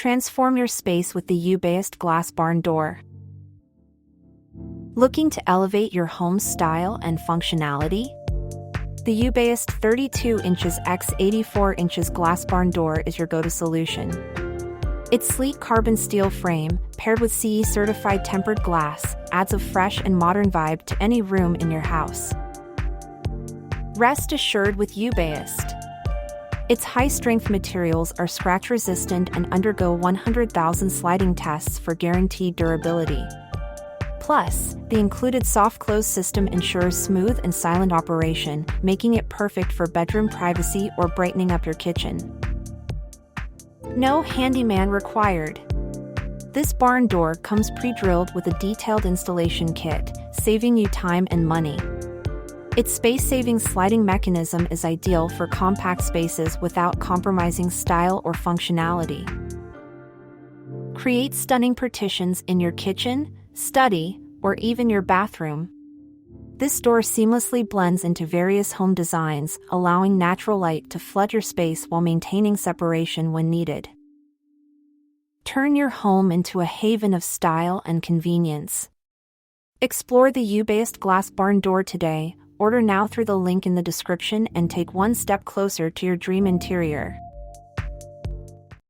Transform your space with the JUBEST glass barn door. Looking to elevate your home's style and functionality? The JUBEST 32 inches x 84 inches glass barn door is your go-to solution. Its sleek carbon steel frame, paired with CE-certified tempered glass, adds a fresh and modern vibe to any room in your house. Rest assured with JUBEST. Its high-strength materials are scratch-resistant and undergo 100,000 sliding tests for guaranteed durability. Plus, the included soft-close system ensures smooth and silent operation, making it perfect for bedroom privacy or brightening up your kitchen. No handyman required. This barn door comes pre-drilled with a detailed installation kit, saving you time and money. Its space-saving sliding mechanism is ideal for compact spaces without compromising style or functionality. Create stunning partitions in your kitchen, study, or even your bathroom. This door seamlessly blends into various home designs, allowing natural light to flood your space while maintaining separation when needed. Turn your home into a haven of style and convenience. Explore the JUBEST glass barn door today. Order now through the link in the description and take one step closer to your dream interior.